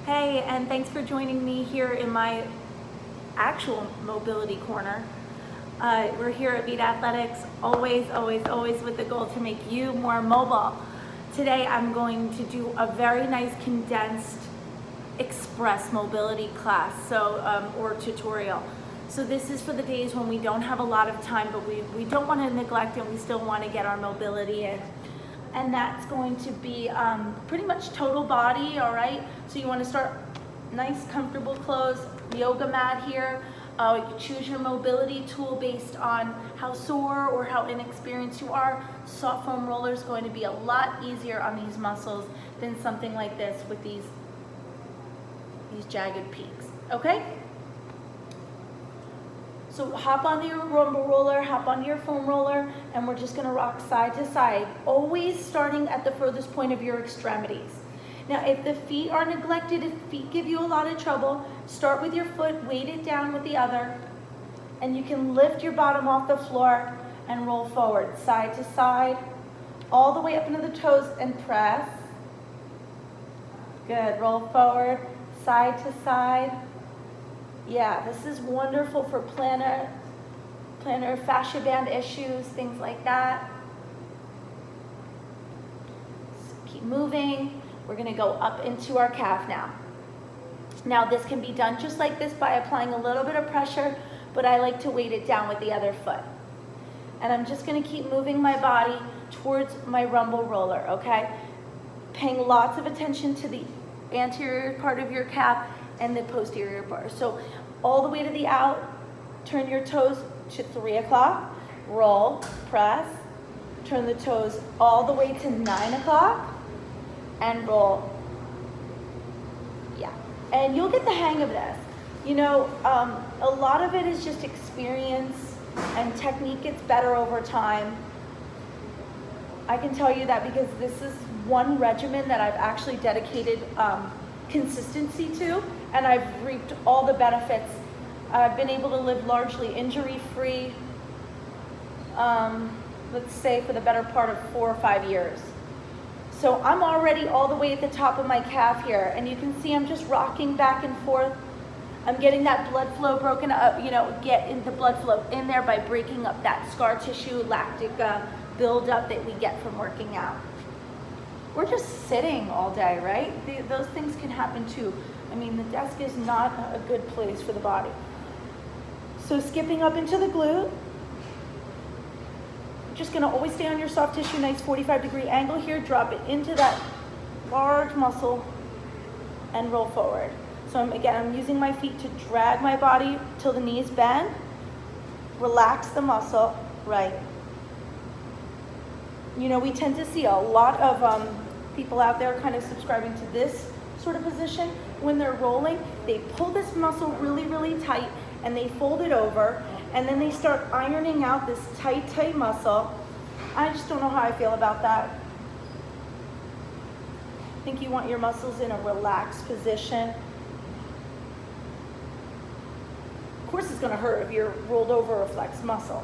Hey, and thanks for joining me here in my actual mobility corner. We're here at Beat Athletics, always with the goal to make you more mobile. Today I'm going to do a very nice condensed express mobility class, or tutorial. So this is for the days when we don't have a lot of time, but we don't want to neglect and we still want to get our mobility in. And that's going to be pretty much total body, all right? So you want to start nice, comfortable clothes, yoga mat here. You can choose your mobility tool based on how sore or how inexperienced you are. Soft foam roller is going to be a lot easier on these muscles than something like this with these jagged peaks, okay? So hop onto your rumble roller, hop onto your foam roller, and we're just gonna rock side to side, always starting at the furthest point of your extremities. Now, if the feet are neglected, if feet give you a lot of trouble, start with your foot, weight it down with the other, and you can lift your bottom off the floor and roll forward, side to side, all the way up into the toes and press. Good, roll forward, side to side. Yeah, this is wonderful for plantar fascia band issues, things like that. So keep moving. We're gonna go up into our calf now. Now this can be done just like this by applying a little bit of pressure, but I like to weight it down with the other foot. And I'm just gonna keep moving my body towards my rumble roller, okay? Paying lots of attention to the anterior part of your calf and the posterior bar. So all the way to the out, turn your toes to 3 o'clock, roll, press, turn the toes all the way to 9 o'clock, and roll. Yeah, and you'll get the hang of this. You know, a lot of it is just experience, and technique gets better over time. I can tell you that because this is one regimen that I've actually dedicated consistency to, and I've reaped all the benefits. I've been able to live largely injury-free, let's say for the better part of 4 or 5 years. So I'm already all the way at the top of my calf here, and you can see I'm just rocking back and forth. I'm getting that blood flow broken up, get the blood flow in there by breaking up that scar tissue, lactic buildup that we get from working out. We're just sitting all day, right? Those things can happen too. I mean, the desk is not a good place for the body. So skipping up into the glute. Just gonna always stay on your soft tissue, nice 45-degree angle here. Drop it into that large muscle and roll forward. So I'm using my feet to drag my body till the knees bend. Relax the muscle, right? You know, we tend to see a lot of people out there kind of subscribing to this sort of position. When they're rolling, they pull this muscle really tight and they fold it over, and then they start ironing out this tight muscle. I just don't know how I feel about that. I think you want your muscles in a relaxed position. Of course it's gonna hurt if you're rolled over a flexed muscle.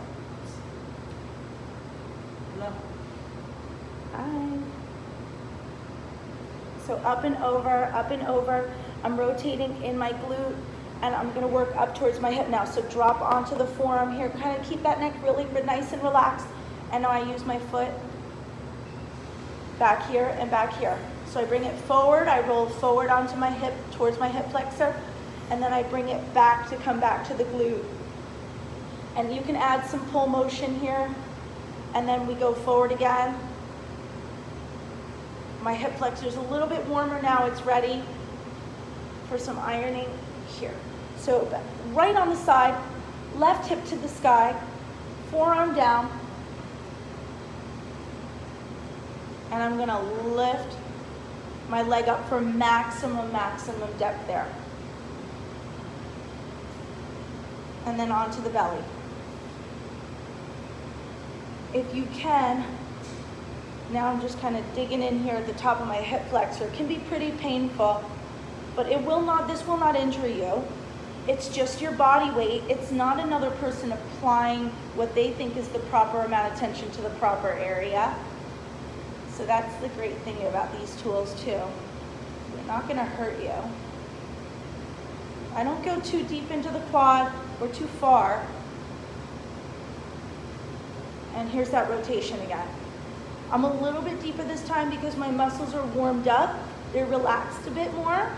No. Hi. So up and over. I'm rotating in my glute, and I'm gonna work up towards my hip now. So drop onto the forearm here, kind of keep that neck really nice and relaxed. And now I use my foot back here and back here. So I bring it forward, I roll forward onto my hip, towards my hip flexor, and then I bring it back to come back to the glute. And you can add some pull motion here, and then we go forward again. My hip flexor is a little bit warmer now, it's ready for some ironing here. So right on the side, left hip to the sky, forearm down, and I'm gonna lift my leg up for maximum depth there. And then onto the belly. If you can, now I'm just kind of digging in here at the top of my hip flexor. It can be pretty painful, but this will not injure you. It's just your body weight. It's not another person applying what they think is the proper amount of tension to the proper area. So that's the great thing about these tools too. They're not gonna hurt you. I don't go too deep into the quad or too far. And here's that rotation again. I'm a little bit deeper this time because my muscles are warmed up. They're relaxed a bit more.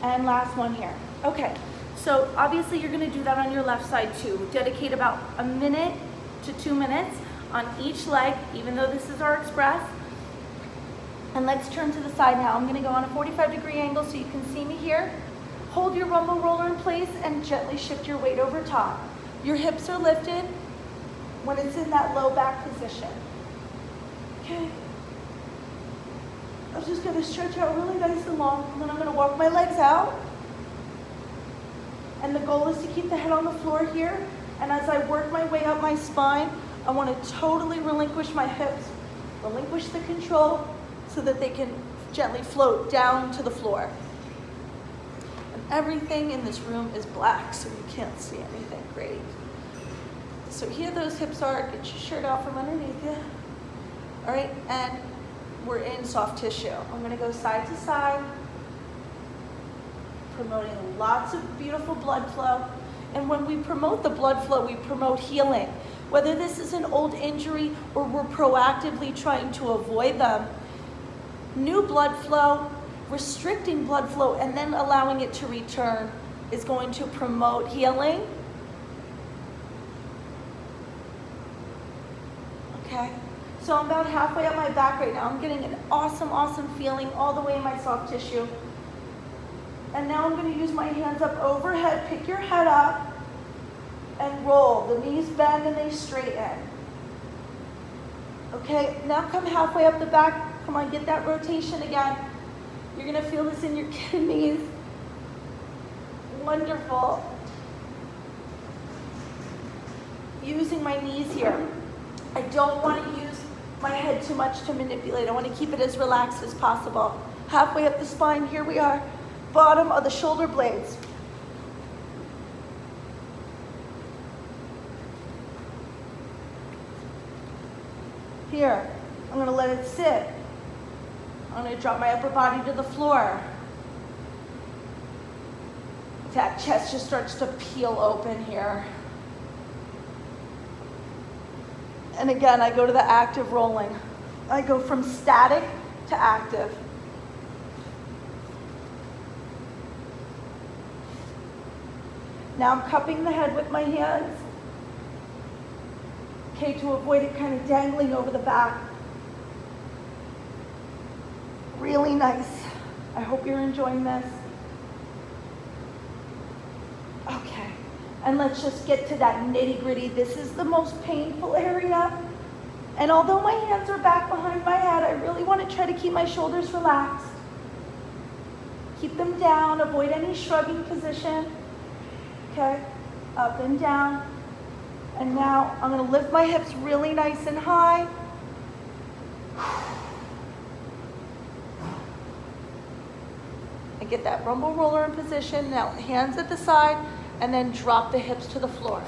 And last one here. Okay, so obviously you're gonna do that on your left side too. Dedicate about 1 minute to 2 minutes on each leg, even though this is our express. And let's turn to the side now. I'm gonna go on a 45-degree angle so you can see me here. Hold your rumble roller in place and gently shift your weight over top. Your hips are lifted when it's in that low back position. Okay. I'm just gonna stretch out really nice and long, and then I'm gonna walk my legs out. And the goal is to keep the head on the floor here. And as I work my way up my spine, I wanna totally relinquish my hips, relinquish the control so that they can gently float down to the floor. And everything in this room is black, so you can't see anything great. So here those hips are, get your shirt out from underneath you. All right, and we're in soft tissue. I'm gonna go side to side, promoting lots of beautiful blood flow. And when we promote the blood flow, we promote healing. Whether this is an old injury or we're proactively trying to avoid them, new blood flow, restricting blood flow, and then allowing it to return is going to promote healing. Okay. So I'm about halfway up my back right now. I'm getting an awesome, awesome feeling all the way in my soft tissue. And now I'm going to use my hands up overhead. Pick your head up and roll. The knees bend and they straighten. Okay, now come halfway up the back. Come on, get that rotation again. You're going to feel this in your kidneys. Wonderful. Using my knees here. I don't want to use my head too much to manipulate. I want to keep it as relaxed as possible. Halfway up the spine, here we are. Bottom of the shoulder blades. Here, I'm going to let it sit. I'm going to drop my upper body to the floor. That chest just starts to peel open here. And again, I go to the active rolling. I go from static to active. Now I'm cupping the head with my hands. Okay, to avoid it kind of dangling over the back. Really nice. I hope you're enjoying this. Okay. And let's just get to that nitty-gritty. This is the most painful area. And although my hands are back behind my head, I really want to try to keep my shoulders relaxed. Keep them down, avoid any shrugging position. Okay, up and down. And now I'm going to lift my hips really nice and high. And get that rumble roller in position. Now hands at the side. And then drop the hips to the floor.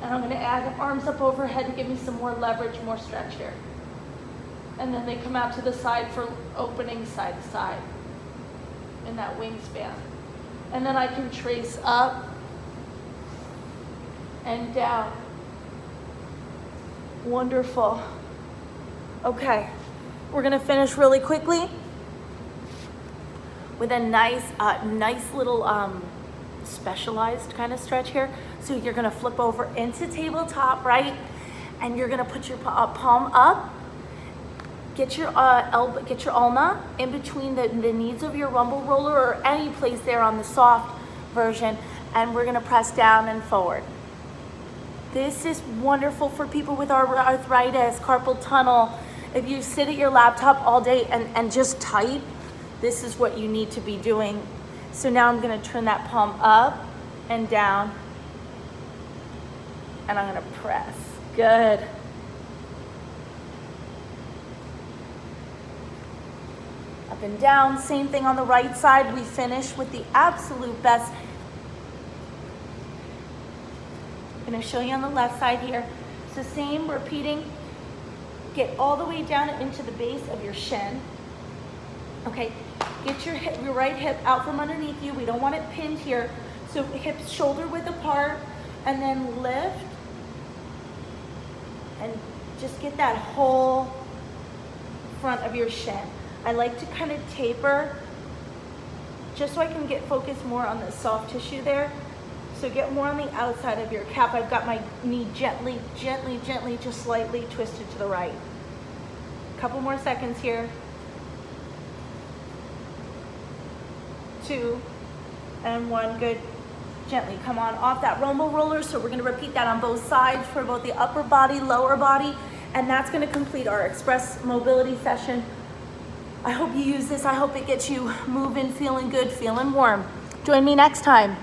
And I'm going to add arms up overhead to give me some more leverage, more stretch here. And then they come out to the side for opening side to side in that wingspan. And then I can trace up and down. Wonderful. Okay. We're gonna finish really quickly with a nice little specialized kind of stretch here. So you're gonna flip over into tabletop, right? And you're gonna put your palm up. Get your elbow, get your ulna in between the knees of your rumble roller or any place there on the soft version, and we're gonna press down and forward. This is wonderful for people with arthritis, carpal tunnel. If you sit at your laptop all day and just type, this is what you need to be doing. So now I'm gonna turn that palm up and down, and I'm gonna press. Good. Up and down, same thing on the right side. We finish with the absolute best. I'm gonna show you on the left side here. It's the same, repeating. Get all the way down into the base of your shin. Okay, get your right hip out from underneath you. We don't want it pinned here. So hips shoulder width apart, and then lift. And just get that whole front of your shin. I like to kind of taper just so I can get focused more on the soft tissue there. So get more on the outside of your calf. I've got my knee gently, just slightly twisted to the right. Couple more seconds here. 2 and 1, good. Gently come on off that Romo roller. So we're gonna repeat that on both sides for both the upper body, lower body, and that's gonna complete our express mobility session. I hope you use this. I hope it gets you moving, feeling good, feeling warm. Join me next time.